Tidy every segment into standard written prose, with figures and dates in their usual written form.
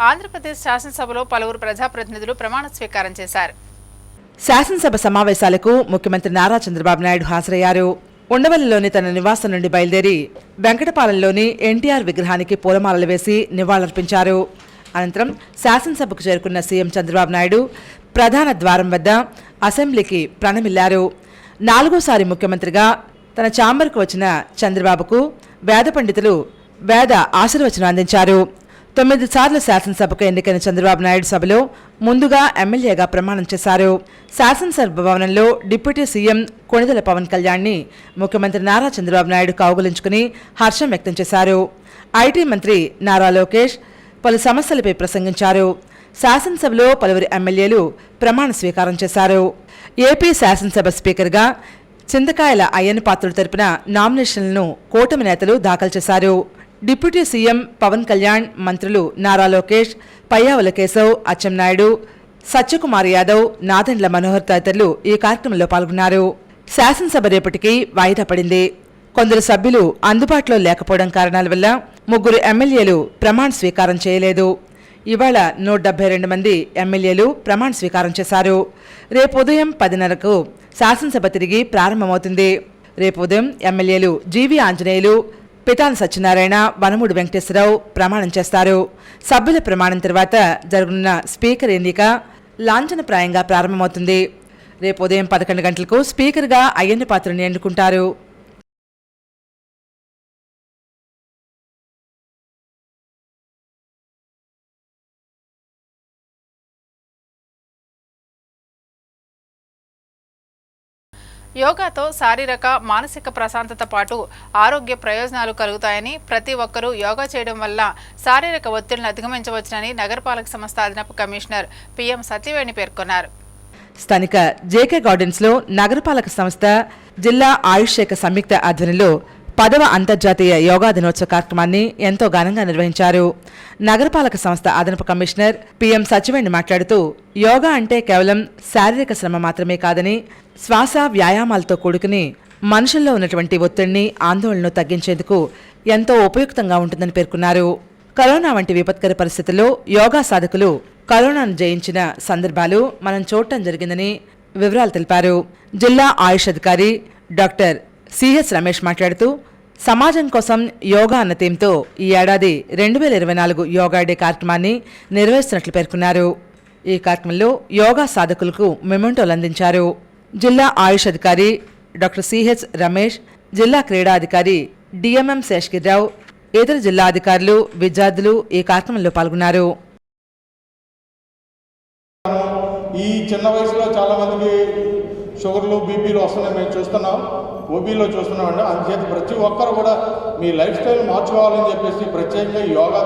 ఆంధ్రప్రదేశ్ శాసనసభలో పలువురు ప్రజాప్రతినిధులు ప్రమాణ స్వీకారం చేశారు. శాసనసభ సమావేశాలకు ముఖ్యమంత్రి నారా చంద్రబాబు నాయుడు హాజరయ్యారు. ఉండవల్లిలోని తన నివాసం నుండి బయలుదేరి వెంకటపాలెంలోని ఎన్టీఆర్ విగ్రహానికి పూలమాలలు వేసి నివాళులర్పించారు. అనంతరం శాసనసభకు చేరుకున్న సీఎం చంద్రబాబు నాయుడు ప్రధాన ద్వారం వద్ద అసెంబ్లీకి ప్రణమిల్లారు. 4వ ముఖ్యమంత్రిగా తన ఛాంబర్కు వచ్చిన చంద్రబాబుకు వేద పండితులు వేద ఆశీర్వచనం అందించారు. 9 సార్లు శాసనసభకు ఎన్నికైన చంద్రబాబు నాయుడు సభలో ముందుగా ఎమ్మెల్యేగా ప్రమాణం చేశారు. శాసనసభ భవనంలో డిప్యూటీ సీఎం కొణిదెల పవన్ కళ్యాణ్ని ముఖ్యమంత్రి నారా చంద్రబాబు నాయుడు కౌగులించుకుని హర్షం వ్యక్తం చేశారు. ఐటీ మంత్రి నారా లోకేష్ పలు సమస్యలపై ప్రసంగించారు. శాసనసభలో పలువురు ఎమ్మెల్యేలు ప్రమాణ స్వీకారం చేశారు. ఏపీ శాసనసభ స్పీకర్గా చింతకాయల అయ్యన్న పాత్రుడు తరపున నామినేషన్లను కూటమి నేతలు దాఖలు చేశారు. డిప్యూటీ సీఎం పవన్ కళ్యాణ్, మంత్రులు నారా లోకేష్, పయ్యావుల కేశవ్, అచ్చెన్నాయుడు, సత్యకుమార్ యాదవ్, నాదెండ్ల మనోహర్ తదితరులు ఈ కార్యక్రమంలో పాల్గొన్నారు. శాసనసభ రేపటికి వాయిదా పడింది. కొందరు సభ్యులు అందుబాటులో లేకపోవడం కారణాల వల్ల 3 ఎమ్మెల్యేలు ప్రమాణ స్వీకారం చేయలేదు. ఇవాళ 172 మంది ఎమ్మెల్యేలు ప్రమాణ స్వీకారం చేశారు. రేపు ఉదయం 10:30కు శాసనసభ తిరిగి ప్రారంభమవుతుంది. రేపు ఉదయం ఎమ్మెల్యేలు జీవీ ఆంజనేయులు, పితాని సత్యనారాయణ, వనమూడి వెంకటేశ్వరరావు ప్రమాణం చేస్తారు. సభ్యుల ప్రమాణం తర్వాత జరగనున్న స్పీకర్ ఎన్నిక లాంఛనప్రాయంగా ప్రారంభమవుతుంది. రేపు ఉదయం 11 గంటలకు స్పీకర్గా అయ్యన్న పాత్రుని ఎన్నుకుంటారు. యోగాతో శారీరక, మానసిక ప్రశాంతత పాటు ఆరోగ్య ప్రయోజనాలు కలుగుతాయని, ప్రతి ఒక్కరూ యోగా చేయడం వల్ల శారీరక ఒత్తిడిని అధిగమించవచ్చునని నగరపాలక సంస్థ అదనపు కమిషనర్ పిఎం సత్యవేణి పేర్కొన్నారు. స్థానిక జేకే గార్డెన్స్లో నగరపాలక సంస్థ, జిల్లా ఆయుష్ శాఖ సంయుక్త ఆధ్వర్యంలో 10వ అంతర్జాతీయ యోగా దినోత్సవ కార్యక్రమాన్ని ఎంతో ఘనంగా నిర్వహించారు. నగరపాలక సంస్థ అదనపు కమిషనర్ పిఎం సత్యవేణి మాట్లాడుతూ, యోగా అంటే కేవలం శారీరక శ్రమ మాత్రమే కాదని, శ్వాస వ్యాయామాలతో కూడుకుని మనుషుల్లో ఉన్నటువంటి ఒత్తిడిని, ఆందోళనను తగ్గించేందుకు ఎంతో ఉపయుక్తంగా ఉంటుందని పేర్కొన్నారు. కరోనా వంటి విపత్కర పరిస్థితుల్లో యోగా సాధకులు కరోనాను జయించిన సందర్భాలు మనం చూడటం జరిగిందని వివరాలు తెలిపారు. జిల్లా ఆయుష్ అధికారి డాక్టర్ సిహెచ్ రమేష్ మాట్లాడుతూ, సమాజం కోసం యోగా అన్న థీమ్తో ఈ ఏడాది 2024 యోగా డే కార్యక్రమాన్ని నిర్వహిస్తున్నట్లు పేర్కొన్నారు. ఈ కార్యక్రమంలో యోగా సాధకులకు మెమెంటోలు అందించారు. జిల్లా ఆయుష్ అధికారి డాక్టర్ సిహెచ్ రమేష్, జిల్లా క్రీడా అధికారి డిఎంఎం శేషగిరిరావు, ఇతర జిల్లా అధికారులు, విద్యార్థులు ఈ కార్యక్రమంలో పాల్గొన్నారు. ఈ చిన్న వయసులో చాలా మందికి షుగర్లు, బీపీలు వస్తున్నాయి, మేము చూస్తున్నాం, ఓబీలో చూస్తున్నామండి. అందుచేత ప్రతి ఒక్కరు కూడా మీ లైఫ్ స్టైల్ మార్చుకోవాలని చెప్పేసి ప్రత్యేకంగా యోగా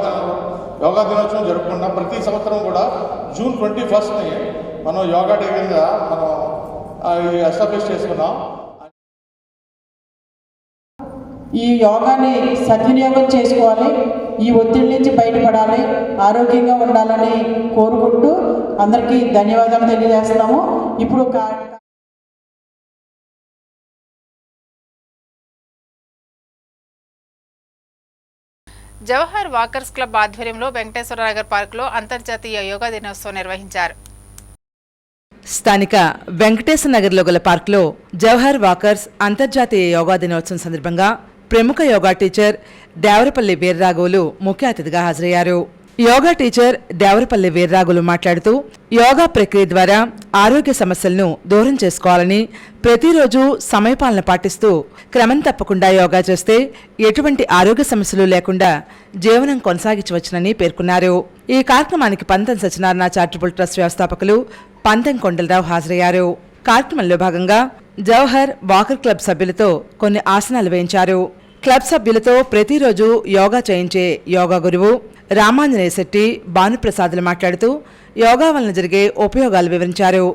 దినోత్సవం జరుపుకుంటాం. ప్రతి సంవత్సరం కూడా జూన్ 21ని మనం యోగా డే కింద మనం ఎస్టాబ్లిష్ చేసుకున్నాం. ఈ యోగాని సద్వినియోగం చేసుకోవాలి, ఈ ఒత్తిడి నుంచి బయటపడాలి, ఆరోగ్యంగా ఉండాలని కోరుకుంటూ అందరికీ ధన్యవాదాలు తెలియజేస్తున్నాము. ఇప్పుడు జవహర్ వాకర్స్ క్లబ్ ఆధ్వర్యంలో వెంకటేశ్వర నగర్ పార్కులో అంతర్జాతీయ యోగా దినోత్సవం నిర్వహించారు. స్థానిక వెంకటేశ్వర నగర్లో గల పార్కులో జవహర్ వాకర్స్ అంతర్జాతీయ యోగా దినోత్సవం సందర్భంగా ప్రముఖ యోగా టీచర్ దేవరపల్లి వీర్రాఘవులు ముఖ్య అతిథిగా హాజరయ్యారు. యోగా టీచర్ దేవరపల్లి వీర్రాఘవులు మాట్లాడుతూ, యోగా ప్రక్రియ ద్వారా ఆరోగ్య సమస్యలను దూరం చేసుకోవాలని, ప్రతిరోజు సమయపాలన పాటిస్తూ క్రమం తప్పకుండా యోగా చేస్తే ఎటువంటి ఆరోగ్య సమస్యలు లేకుండా జీవనం కొనసాగించవచ్చునని పేర్కొన్నారు. ఈ కార్యక్రమానికి పంతం సత్యనారాయణ చారిటబుల్ ట్రస్ట్ వ్యవస్థాపకులు పంతం కొండలరావు హాజరయ్యారు. కార్యక్రమంలో భాగంగా జవహర్ వాకర్ క్లబ్ సభ్యులతో కొన్ని ఆసనాలు వేయించారు. క్లబ్ సభ్యులతో ప్రతిరోజు యోగా చేయించే యోగా గురువు రామాంజనేయ శెట్టి, భానుప్రసాదులు మాట్లాడుతూ యోగా వలన జరిగే ఉపయోగాలు వివరించారు.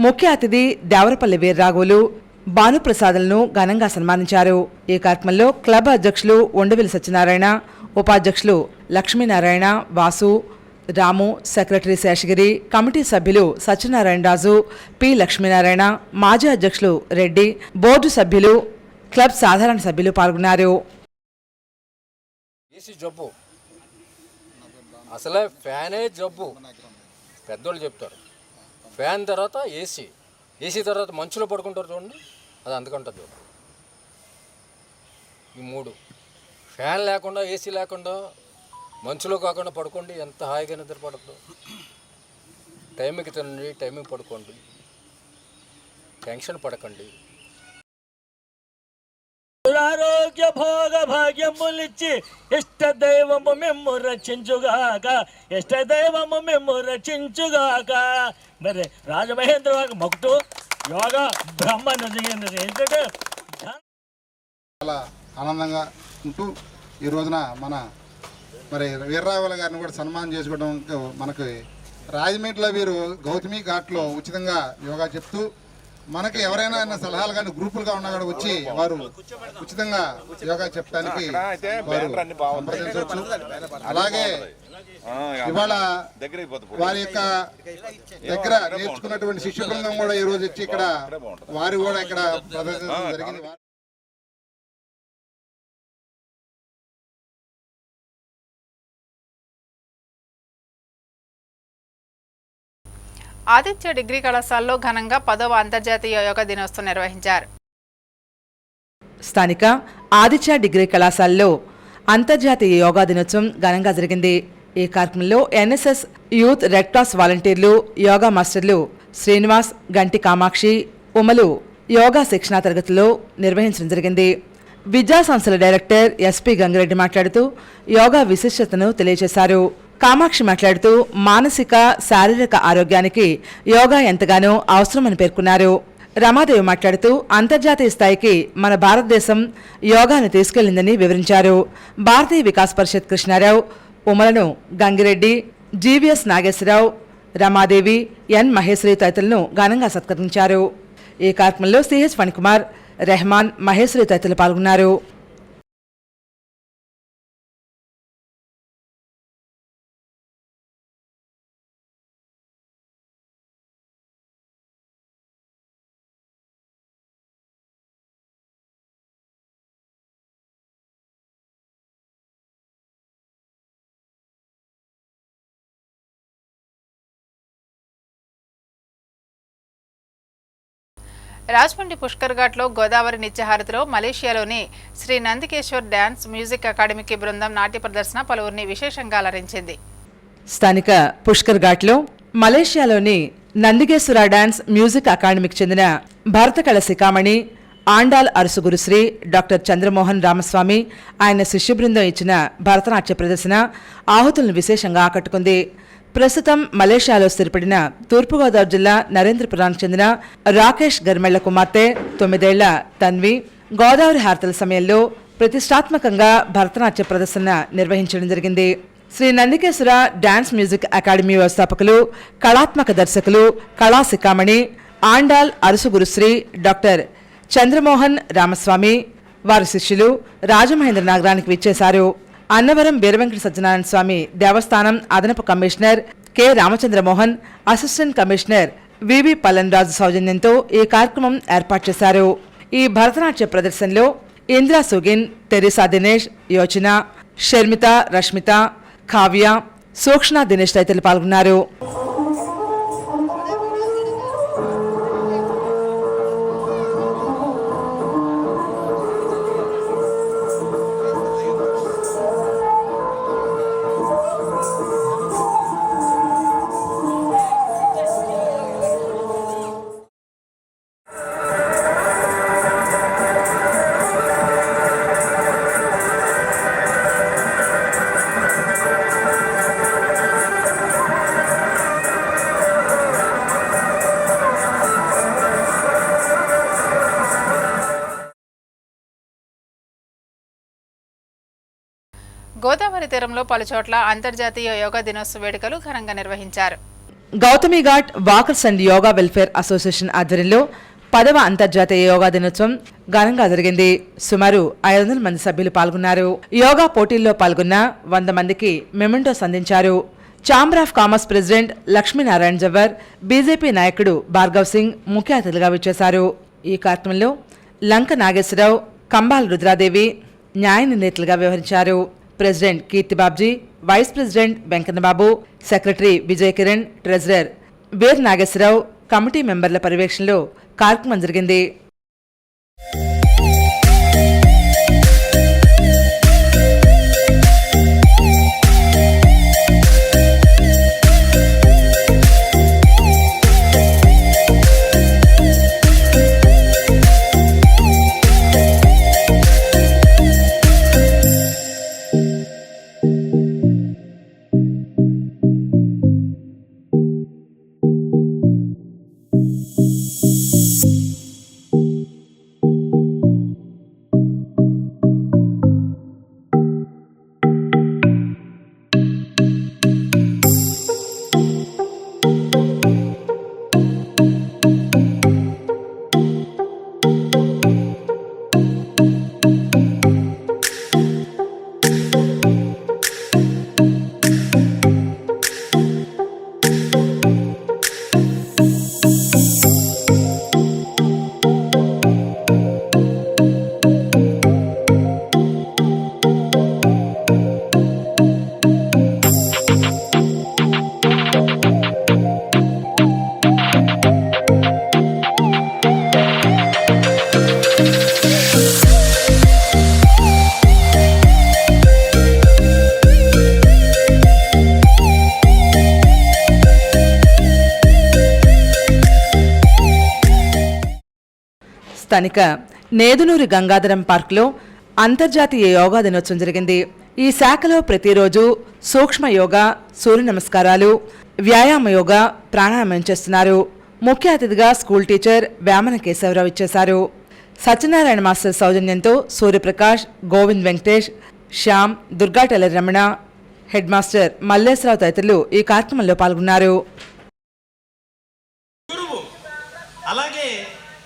ముఖ్య అతిథి దేవరపల్లి వీర్రాఘవులు, భానుప్రసాదులను ఘనంగా సన్మానించారు. ఈ కార్యక్రమంలో క్లబ్ అధ్యక్షులు ఉండవిలి సత్యనారాయణ, ఉపాధ్యక్షులు లక్ష్మీనారాయణ, వాసు, రాము, సెక్రటరీ శేషగిరి, కమిటీ సభ్యులు సత్యనారాయణ రాజు, పి లక్ష్మీనారాయణ, మాజీ అధ్యక్షులు రెడ్డి, బోర్డు సభ్యులు, క్లబ్ సాధారణ సభ్యులు పాల్గొన్నారు. అసలే ఫ్యానే జబ్బు. పెద్దోళ్ళు చెప్తారు. ఫ్యాన్ తర్వాత ఏసీ తర్వాత మంచులో పడుకుంటారు చూడండి, అది అందుకుంటుంది జబ్బు. ఈ 3 ఫ్యాన్ లేకుండా, ఏసీ లేకుండా, మంచులో కాకుండా పడుకోండి, ఎంత హాయిగా నిద్ర పడదు. టైంకి తినండి, టైంకి పడుకోండి, టెన్షన్ పడకండి. ఆరోగ్య భోగ భాగ్యములిచ్చి ఇష్ట దైవము మేము రచించుగాక, ఇష్ట దైవము మేము రచించుగాక. మరి రాజమహేంద్ర మొక్కు యోగా బ్రహ్మను ఏంటంటే చాలా ఆనందంగా ఉంటూ ఈ రోజున మరి వీర్రావుల గారిని కూడా సన్మానం చేసుకోవడం మనకి రాజమండ్రిలో వీరు గౌతమి ఘాట్లో ఉచితంగా యోగా చెప్తూ మనకి ఎవరైనా సలహాలు కానీ గ్రూపులుగా ఉన్నా కూడా వచ్చి వారు ఉచితంగా యోగా చెప్పడానికి వారు సంప్రదించవచ్చు. అలాగే ఇవాళ వారి యొక్క దగ్గర నేర్చుకున్నటువంటి శిష్య బృందం కూడా ఈ రోజు వచ్చి ఇక్కడ వారు కూడా ఇక్కడ ప్రదర్శించడం జరిగింది. ఆదిత్య డిగ్రీ కళాశాలలో ఘనంగా 10వ అంతర్జాతీయ యోగా దినోత్సవం నిర్వహించారు. స్థానిక ఆదిత్య డిగ్రీ కళాశాలలో అంతర్జాతీయ యోగా దినోత్సవం ఘనంగా జరిగింది. ఈ కార్యక్రమంలో ఎన్ఎస్ఎస్ యూత్ రెడ్ క్రాస్ వాలంటీర్లు, యోగా మాస్టర్లు శ్రీనివాస్, గంటి కామాక్షి, ఉమలు యోగా శిక్షణా తరగతుల్లో నిర్వహించడం జరిగింది. విద్యా సంస్థల డైరెక్టర్ ఎస్పీ గంగిరెడ్డి మాట్లాడుతూ యోగా విశిష్టతను తెలియజేశారు. కామాక్షి మాట్లాడుతూ మానసిక, శారీరక ఆరోగ్యానికి యోగా ఎంతగానో అవసరమని పేర్కొన్నారు. రమాదేవి మాట్లాడుతూ అంతర్జాతీయ స్థాయికి మన భారతదేశం యోగాను తీసుకెళ్లిందని వివరించారు. భారతీయ వికాస్ పరిషత్ కృష్ణారావు, ఉమలను గంగిరెడ్డి, జీవీఎస్ నాగేశ్వరరావు, రమాదేవి, ఎన్ మహేశ్వరి తదితరులను ఘనంగా సత్కరించారు. ఈ కార్యక్రమంలో సిహెచ్ ఫణికుమార్, రెహమాన్, మహేశ్వరి తదితరులు పాల్గొన్నారు. రాజమండ్రి పుష్కర్ ఘాట్లో గోదావరి నిత్యహారతిలో మలేషియాలోని శ్రీ నందికేశ్వర్ డ్యాన్స్ మ్యూజిక్ అకాడమీకి బృందం నాట్య ప్రదర్శన పలువురిని విశేషంగా అలరించింది. స్థానిక పుష్కర్ ఘాట్లో మలేషియాలోని నందికేశ్వర డ్యాన్స్ మ్యూజిక్ అకాడమీకి చెందిన భరతకళ శిఖామణి ఆండాల్ అరుసు గురుశ్రీ డాక్టర్ చంద్రమోహన్ రామస్వామి, ఆయన శిష్య బృందం ఇచ్చిన భరతనాట్య ప్రదర్శన ఆహుతులను విశేషంగా ఆకట్టుకుంది. ప్రస్తుతం మలేషియాలో స్థిరపడిన తూర్పుగోదావరి జిల్లా నరేంద్రపురానికి చెందిన రాకేష్ గర్మెళ్ల కుమార్తె 9 ఏళ్ల తన్వి గోదావరి హారతల సమయంలో ప్రతిష్టాత్మకంగా భరతనాట్య ప్రదర్శన నిర్వహించడం జరిగింది. Shri Nandikeshwara dance music academy వ్యవస్థాపకులు, కళాత్మక దర్శకులు, కళా శిఖామణి ఆండాల్ అరుసు గురుశ్రీ డాక్టర్ చంద్రమోహన్ రామస్వామి, వారి శిష్యులు రాజమహేంద్ర నగరానికి విచ్చేశారు. అన్నవరం వీరవెంకట సత్యనారాయణ స్వామి దేవస్థానం అదనపు commissioner K Ramachandramohan, assistant commissioner VV Pallanraju సౌజన్యంతో ఈ కార్యక్రమం ఏర్పాటు చేశారు. ఈ భరతనాట్య ప్రదర్శనలో ఇంద్రా సుగిన్, తెరిసా దినేష్, యోచన, షర్మిత, రష్మిత, కావ్య, సూక్ష్ణ దినేష్ తదితరులు పాల్గొన్నారు. గోదావరి తీరంలో పలుచోట్ల అంతర్జాతీయ యోగా దినోత్సవ వేడుకలు ఘనంగా నిర్వహించారు. Gautami ghat walkers and yoga welfare association ఆధ్వర్యంలో 10వ అంతర్జాతీయ యోగా దినోత్సవం ఘనంగా జరిగింది. సుమారు 500 మంది సభ్యులు పాల్గొన్నారు. యోగా పోటీల్లో పాల్గొన్న 100 మందికి మెమెంటోస్ అందించారు. Chamber of commerce president Lakshminarayana Javvar, BJP నాయకుడు భార్గవ్ సింగ్ ముఖ్య అతిథులుగా విచ్చేశారు. ఈ కార్యక్రమంలో లంక నాగేశ్వరరావు, కంబాల్ రుద్రాదేవి న్యాయ నిర్ణేతలుగా వ్యవహరించారు. President Keerthibabji, vice president Venkannababu, secretary Vijay Kiran, treasurer Veer Nageswararao, committee మెంబర్ల పర్యవేక్షణలో కార్యక్రమం జరిగింది. స్థానిక నేదునూరి గంగాధరం పార్కులో అంతర్జాతీయ యోగా దినోత్సవం జరిగింది. ఈ శాఖలో ప్రతిరోజు సూక్ష్మ యోగా, సూర్య నమస్కారాలు, వ్యాయామ యోగా, ప్రాణాయామం చేస్తున్నారు. ముఖ్య అతిథిగా స్కూల్ టీచర్ వేమన కేశవరావు ఇచ్చేశారు. సత్యనారాయణ మాస్టర్ సౌజన్యంతో Suryaprakash, Govind Venkatesh, Shyam, Durga teller Ramana, head master Malleswara Rao తదితరులు ఈ కార్యక్రమంలో పాల్గొన్నారు. అలాగే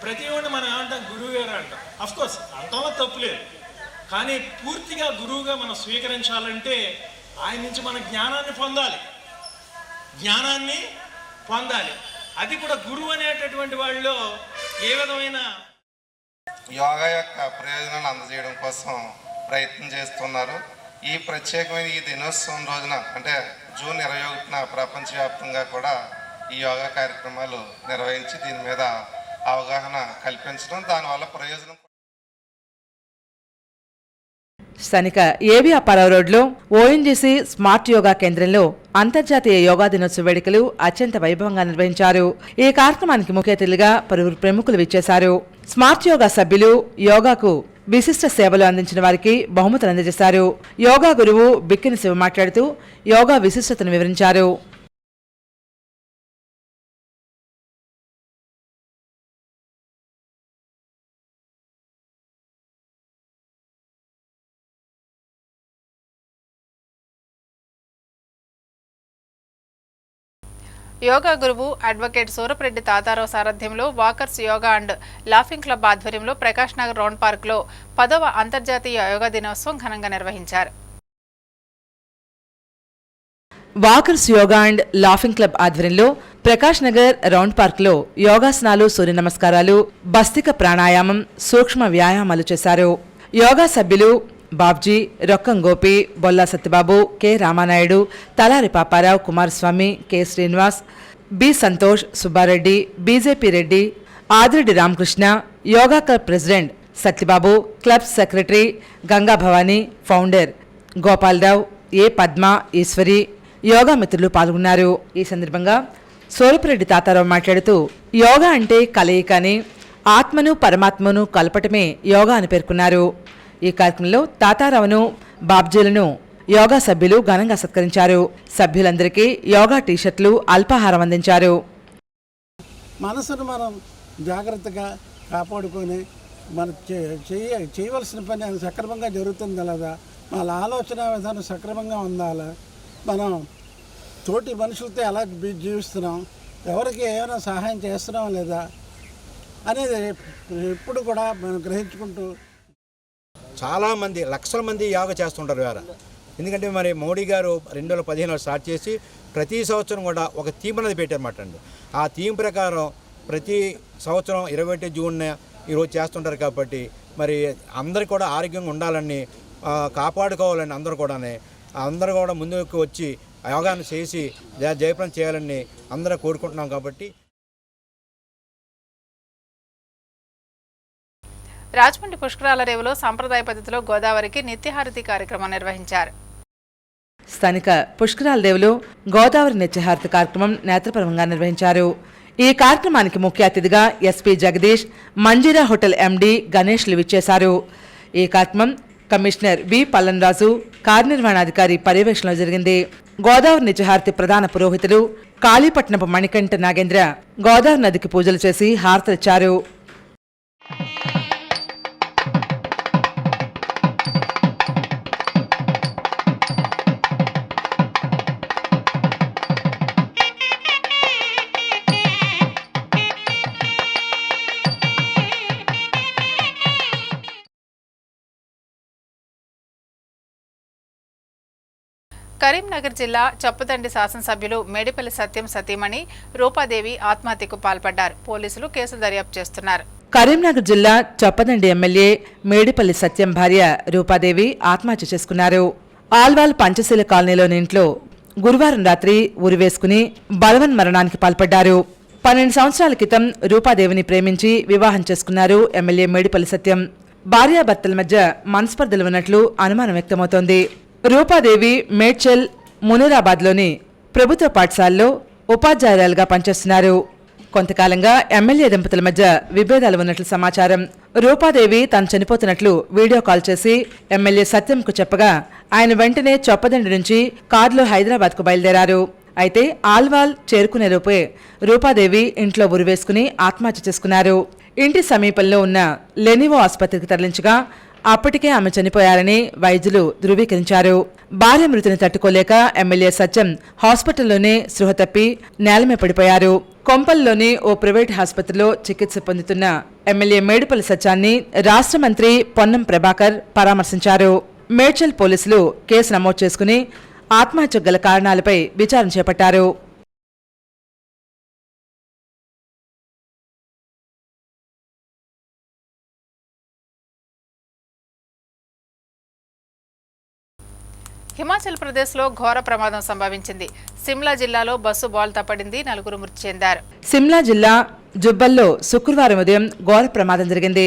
ప్రతి ఒక్కటి మనం ఏమంటాం, గురువు గారు అంటాం. అఫ్కోర్స్ అంతంలో తప్పులేదు, కానీ పూర్తిగా గురువుగా మనం స్వీకరించాలంటే ఆయన నుంచి మన జ్ఞానాన్ని పొందాలి. అది కూడా గురువు అనేటటువంటి వాళ్ళలో ఏ విధమైన యోగా యొక్క ప్రయోజనాలు అందజేయడం కోసం ప్రయత్నం చేస్తున్నారు. ఈ ప్రత్యేకమైన ఈ దినోత్సవం రోజున అంటే జూన్ 21న ప్రపంచవ్యాప్తంగా కూడా ఈ యోగా కార్యక్రమాలు నిర్వహించి దీని మీద అవగాహన కల్పించడం, దానివల్ల ప్రయోజనం. స్థానిక ఏవి అప్పారావు రోడ్లో ఓఎన్జీసీ స్మార్ట్ యోగా కేంద్రంలో అంతర్జాతీయ యోగా దినోత్సవ వేడుకలు అత్యంత వైభవంగా నిర్వహించారు. ఈ కార్యక్రమానికి ముఖ్య అతిథులుగా పలువురు ప్రముఖులు విచ్చేశారు. స్మార్ట్ యోగా సభ్యులు యోగాకు విశిష్ట సేవలు అందించిన వారికి బహుమతులు అందజేశారు. యోగా గురువు బిక్కిన శివ మాట్లాడుతూ యోగా విశిష్టతను వివరించారు. యోగా గురువు అడ్వకేట్ సూరప్రెడ్డి తాతారావు సారథ్యంలో walkers yoga and laughing club ఆధ్వర్యంలో ప్రకాష్ నగర్ రౌండ్ పార్క్లో 10వ అంతర్జాతీయ యోగా దినోత్సవం ఘనంగా నిర్వహించారు. Walkers yoga and laughing club ఆధ్వర్యంలో ప్రకాష్ నగర్ రౌండ్ పార్క్లో యోగాసనాలు, సూర్య నమస్కారాలు, బస్తిక ప్రాణాయామం, సూక్ష్మ వ్యాయామాలు చేశారు. యోగా సభ్యులు Babji, Rokkam Gopi, Bolla Satyababu, K Ramanaidu, Talari Paparao, Kumaraswamy, K Srinivas, B Santosh, Subbareddy, BJP Reddy, Adireddy Ramakrishna, yoga club president Satyababu, club secretary Ganga Bhavani, founder Gopalarao, A Padma, Eswari, yoga మిత్రులు పాల్గొన్నారు. ఈ సందర్భంగా సూరప్రెడ్డి తాతారావు మాట్లాడుతూ యోగా అంటే కలయిక అని, ఆత్మను పరమాత్మను కలపటమే యోగా అని పేర్కొన్నారు. ఈ కార్యక్రమంలో తాతారావును, బాబ్జీలను యోగా సభ్యులు ఘనంగా సత్కరించారు. సభ్యులందరికీ యోగా టీషర్ట్లు, అల్పాహారం అందించారు. మనసును మనం జాగ్రత్తగా కాపాడుకొని మనం చేయవలసిన పని అది సక్రమంగా జరుగుతుందా లేదా, మన ఆలోచన విధానం సక్రమంగా ఉండాలా, మనం తోటి మనుషులతో ఎలా జీవిస్తున్నాం, ఎవరికి ఏమైనా సహాయం చేస్తున్నాం లేదా అనేది ఎప్పుడు కూడా మనం గ్రహించుకుంటూ. చాలామంది లక్షల మంది యోగా చేస్తుంటారు వేరే. ఎందుకంటే మరి మోడీ గారు 2015లో స్టార్ట్ చేసి ప్రతి సంవత్సరం కూడా ఒక థీమ్ అనేది పెట్టారన్నమాట అండి. ఆ థీమ్ ప్రకారం ప్రతి సంవత్సరం 21 జూన్ ఈరోజు చేస్తుంటారు. కాబట్టి మరి అందరికీ కూడా ఆరోగ్యంగా ఉండాలని కాపాడుకోవాలని అందరూ కూడా ముందుకు వచ్చి యోగాను చేసి జయప్రదం చేయాలని అందరూ కోరుకుంటున్నాం. కాబట్టి రాజమండ్రి పుష్కరాల రేవులో సంప్రదాయ పద్ధతిలో గోదావరికి నిత్యహారతి కార్యక్రమం నిర్వహించారు. స్థానిక పుష్కరాల రేవులో గోదావరి నిత్యహారతి కార్యక్రమం నేత్రపరంగా నిర్వహించారు. ఈ కార్యక్రమానికి ముఖ్య అతిథిగా SP Jagadish, Manjira hotel MD గణేష్లు విచ్చేశారు. ఈ కార్యక్రమం కమిషనర్ వి పల్లన్రాజు కార్యనిర్వహణాధికారి పర్యవేక్షణలో జరిగింది. గోదావరి నిత్యహారతి ప్రధాన పురోహితులు కాళీపట్నపు మణికంఠ నాగేంద్ర గోదావరి నదికి పూజలు చేసి హారతలిచ్చారు. కరీంనగర్ జిల్లా చొప్పదండి శాసనసభ్యులు మేడిపల్లి సత్యం సతీమణి రూపాదేవి ఆత్మహత్యకు పాల్పడ్డారు. పోలీసులు కేసు దర్యాప్తు చేస్తున్నారు. కరీంనగర్ జిల్లా చొప్పదండి ఎమ్మెల్యే మేడిపల్లి సత్యం భార్య రూపాదేవి ఆత్మహత్య చేసుకున్నారు. ఆల్వాల్ పంచశీల కాలనీలోని ఇంట్లో గురువారం రాత్రి ఉరివేసుకుని బలవన్ మరణానికి పాల్పడ్డారు. 12 సంవత్సరాల క్రితం రూపాదేవిని ప్రేమించి వివాహం చేసుకున్నారు ఎమ్మెల్యే మేడిపల్లి సత్యం. భార్యాభర్తల మధ్య మనస్పర్ధలు ఉన్నట్లు అనుమానం వ్యక్తమవుతోంది. రూపాదేవి మేడ్చల్, మునీరాబాద్లోని ప్రభుత్వ పాఠశాలలో ఉపాధ్యాయురాలుగా పనిచేస్తున్నారు. కొంతకాలంగా ఎమ్మెల్యే దంపతుల మధ్య విభేదాలు ఉన్నట్లు సమాచారం. రూపాదేవి తాను చనిపోతున్నట్లు వీడియో కాల్ చేసి ఎమ్మెల్యే సత్యంకు చెప్పగా ఆయన వెంటనే చొప్పదండి నుంచి కారులో హైదరాబాద్కు బయలుదేరారు. అయితే ఆల్వాల్ చేరుకునే లోపే రూపాదేవి ఇంట్లో ఉరివేసుకుని ఆత్మహత్య చేసుకున్నారు. ఇంటి సమీపంలో ఉన్న లెనివో ఆసుపత్రికి తరలించగా అప్పటికే ఆమె చనిపోయారని వైద్యులు ధృవీకరించారు. భార్య మృతిని తట్టుకోలేక ఎమ్మెల్యే సత్యం హాస్పిటల్లోనే స్పృహ తప్పి నేలమే పడిపోయారు. కొంపల్లోని ఓ ప్రైవేట్ ఆసుపత్రిలో చికిత్స పొందుతున్న ఎమ్మెల్యే మేడిపల్లి సత్యాన్ని రాష్ట్ర మంత్రి పొన్నం ప్రభాకర్ పరామర్శించారు. మేడ్చల్ పోలీసులు కేసు నమోదు చేసుకుని ఆత్మహత్యకు గల కారణాలపై విచారణ చేపట్టారు. హిమాచల్ ప్రదేశ్లో ఘోర ప్రమాదం సంభవించింది. సిమ్లా జిల్లాలో బస్సు బోల్తా పడింది. 4 మృతి చెందారు. సిమ్లా జిల్లా జుబ్బల్లో శుక్రవారం ఉదయం ఘోర ప్రమాదం జరిగింది.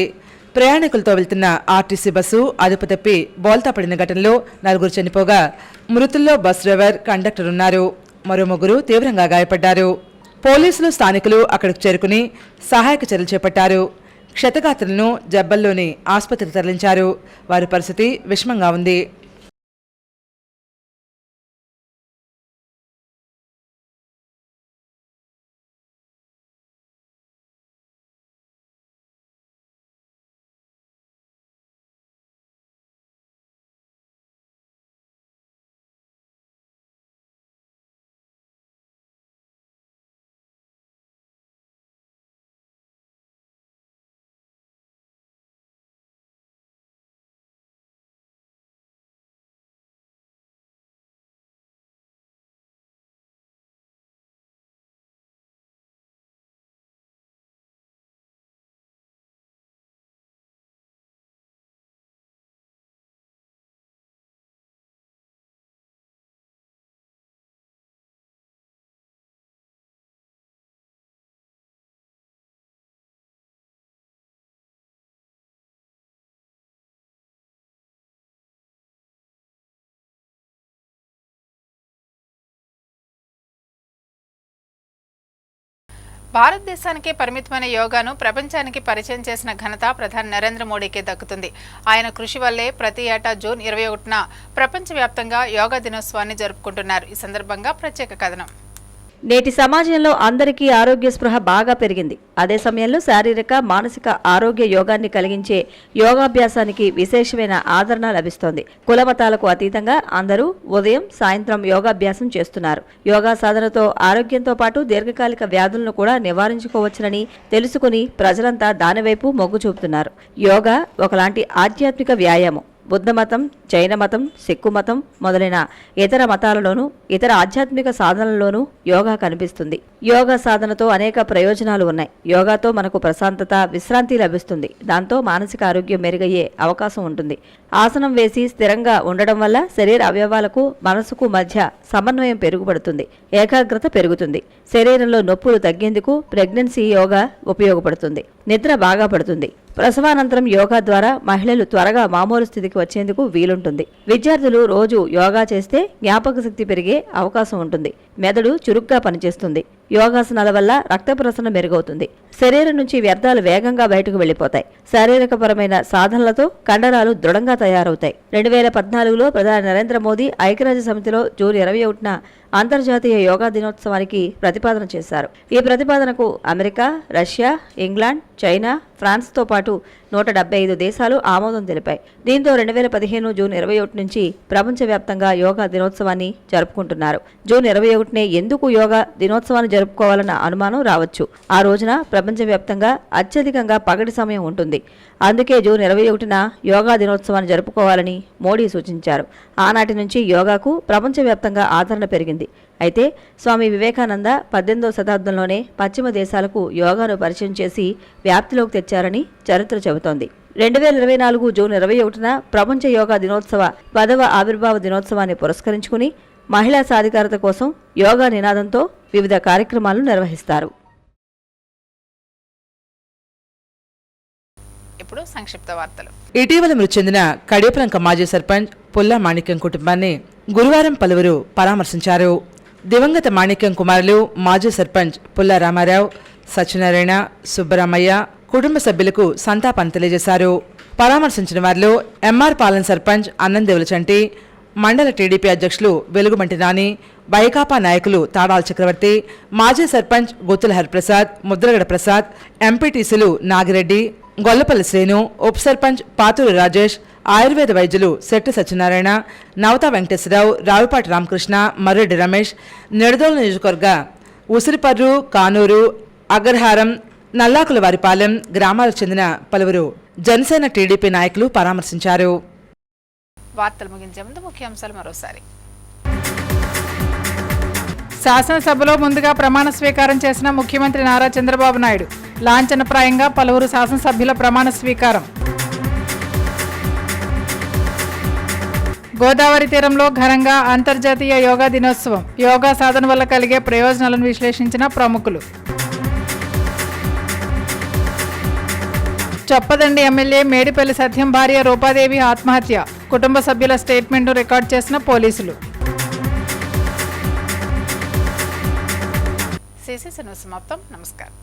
ప్రయాణికులతో వెళ్తున్న ఆర్టీసీ బస్సు అదుపు తప్పి బోల్తా పడిన ఘటనలో 4 చనిపోగా మృతుల్లో బస్ డ్రైవర్, కండక్టర్ ఉన్నారు. మరో 3 తీవ్రంగా గాయపడ్డారు. పోలీసులు, స్థానికులు అక్కడికి చేరుకుని సహాయక చర్యలు చేపట్టారు. క్షతగాత్రులను జబ్బల్లోని ఆసుపత్రికి తరలించారు. వారి పరిస్థితి విషమంగా ఉంది. భారతదేశానికే పరిమితమైన యోగాను ప్రపంచానికి పరిచయం చేసిన ఘనత ప్రధాని నరేంద్ర మోడీకే దక్కుతుంది. ఆయన కృషి వల్లే ప్రతి ఏటా జూన్ 21న ప్రపంచవ్యాప్తంగా యోగా దినోత్సవాన్ని జరుపుకుంటున్నారు. ఈ సందర్భంగా ప్రత్యేక కథనం. నేటి సమాజంలో అందరికీ ఆరోగ్య స్పృహ బాగా పెరిగింది. అదే సమయంలో శారీరక, మానసిక ఆరోగ్య యోగాన్ని కలిగించే యోగాభ్యాసానికి విశేషమైన ఆదరణ లభిస్తోంది. కులమతాలకు అతీతంగా అందరూ ఉదయం, సాయంత్రం యోగాభ్యాసం చేస్తున్నారు. యోగా సాధనతో ఆరోగ్యంతో పాటు దీర్ఘకాలిక వ్యాధులను కూడా నివారించుకోవచ్చునని తెలుసుకుని ప్రజలంతా దానివైపు మొగ్గు చూపుతున్నారు. యోగా ఒకలాంటి ఆధ్యాత్మిక వ్యాయామం. బుద్ధమతం, జైన మతం, సిక్కు మతం మొదలైన ఇతర మతాలలోనూ ఇతర ఆధ్యాత్మిక సాధనల్లోనూ యోగా కనిపిస్తుంది. యోగా సాధనతో అనేక ప్రయోజనాలు ఉన్నాయి. యోగాతో మనకు ప్రశాంతత, విశ్రాంతి లభిస్తుంది. దాంతో మానసిక ఆరోగ్యం మెరుగయ్యే అవకాశం ఉంటుంది. ఆసనం వేసి స్థిరంగా ఉండడం వల్ల శరీర అవయవాలకు, మనసుకు మధ్య సమన్వయం పెరుగుపడుతుంది, ఏకాగ్రత పెరుగుతుంది. శరీరంలో నొప్పులు తగ్గేందుకు ప్రెగ్నెన్సీ యోగా ఉపయోగపడుతుంది. నిద్ర బాగా పడుతుంది. ప్రసవానంతరం యోగా ద్వారా మహిళలు త్వరగా మామూలు స్థితికి వచ్చేందుకు వీలుంటుంది. విద్యార్థులు రోజు యోగా చేస్తే జ్ఞాపక శక్తి పెరిగే అవకాశం ఉంటుంది. మెదడు చురుగ్గా పనిచేస్తుంది. యోగాసనాల వల్ల రక్త ప్రసరణ మెరుగవుతుంది. శరీరం నుంచి వ్యర్థాలు వేగంగా బయటకు వెళ్లిపోతాయి. శారీరకపరమైన సాధనలతో కండరాలు దృఢంగా తయారవుతాయి. 2014లో ప్రధాని నరేంద్ర మోదీ ఐక్యరాజ్య సమితిలో జూన్ 21న అంతర్జాతీయ యోగా దినోత్సవానికి ప్రతిపాదన చేశారు. ఈ ప్రతిపాదనకు అమెరికా, రష్యా, ఇంగ్లాండ్, చైనా, ఫ్రాన్స్తో పాటు 175 దేశాలు ఆమోదం తెలిపాయి. దీంతో 2015 జూన్ 21 నుంచి ప్రపంచవ్యాప్తంగా యోగా దినోత్సవాన్ని జరుపుకుంటున్నారు. జూన్ 21నే ఎందుకు యోగా దినోత్సవాన్ని జరుపుకోవాలన్న అనుమానం రావచ్చు. ఆ రోజున ప్రపంచవ్యాప్తంగా అత్యధికంగా పగటి సమయం ఉంటుంది. అందుకే జూన్ 21న యోగా దినోత్సవాన్ని జరుపుకోవాలని మోడీ సూచించారు. ఆనాటి నుంచి యోగాకు ప్రపంచవ్యాప్తంగా ఆదరణ పెరిగింది. అయితే స్వామి వివేకానంద 18వ శతాబ్దంలోనే పశ్చిమ దేశాలకు యోగాను పరిచయం చేసి వ్యాప్తిలోకి తెచ్చారని చరిత్ర చెబుతోంది. 2024 జూన్ 21న ప్రపంచ యోగా దినోత్సవ 10వ ఆవిర్భావ దినోత్సవాన్ని పురస్కరించుకుని మహిళా సాధికారత కోసం యోగా నినాదంతో వివిధ కార్యక్రమాలు నిర్వహిస్తారు. ఇప్పుడు సంక్షిప్త వార్తలు. ఇటీవల మృతి చెందిన కడియపులంక మాజీ సర్పంచ్ పుల్లా మాణిక్యం కుటుంబాన్ని గురువారం పలువురు పరామర్శించారు. దివంగత మాణిక్యం కుమారులు మాజీ సర్పంచ్ పుల్లా రామారావు, సత్యనారాయణ, సుబ్బరామయ్య కుటుంబ సభ్యులకు సంతాపాన్ని తెలియజేశారు. పరామర్శించిన వారిలో ఎంఆర్ పాలెం సర్పంచ్ అన్నందేవుల చంటి, మండల టీడీపీ అధ్యక్షులు వెలుగుమంటి నాని, వైకాపా నాయకులు తాడాల చక్రవర్తి, మాజీ సర్పంచ్ గుత్తుల హరిప్రసాద్, ముద్రగడ ప్రసాద్, ఎంపీటీసీలు నాగిరెడ్డి, గొల్లపల్లి శ్రీను, ఉప సర్పంచ్ పాతూరు రాజేష్, ఆయుర్వేద వైద్యులు శెట్టి సత్యనారాయణ, నవతా వెంకటేశ్వరరావు, రావుపాటి రామకృష్ణ, మర్రెడ్డి రమేష్, నిడదోలు నియోజకవర్గ ఉసిరిపర్రు, కానూరు, అగ్రహారం, నల్లాకులవారిపాలెం గ్రామాలకు చెందిన పలువురు జనసేన టీడీపీ నాయకులు పరామర్శించారు. వార్తలు ముగించే ముందు ముఖ్యాంశాలు మరోసారి. శాసనసభలో ముందుగా ప్రమాణ స్వీకారం చేసిన ముఖ్యమంత్రి నారా చంద్రబాబు నాయుడు. లాంఛనప్రాయంగా పలువురు శాసనసభ్యుల ప్రమాణ స్వీకారం. గోదావరి తీరంలో ఘనంగా అంతర్జాతీయ యోగా దినోత్సవం. యోగా సాధన వల్ల కలిగే ప్రయోజనాలను విశ్లేషించిన ప్రముఖులు. చొప్పదండి ఎమ్మెల్యే మేడిపల్లి సత్యం భార్య రూపాదేవి ఆత్మహత్య. కుటుంబ సభ్యుల స్టేట్మెంట్ను రికార్డ్ చేసిన పోలీసులు. సిసిసి న్యూస్ సమాప్తం. నమస్కారం.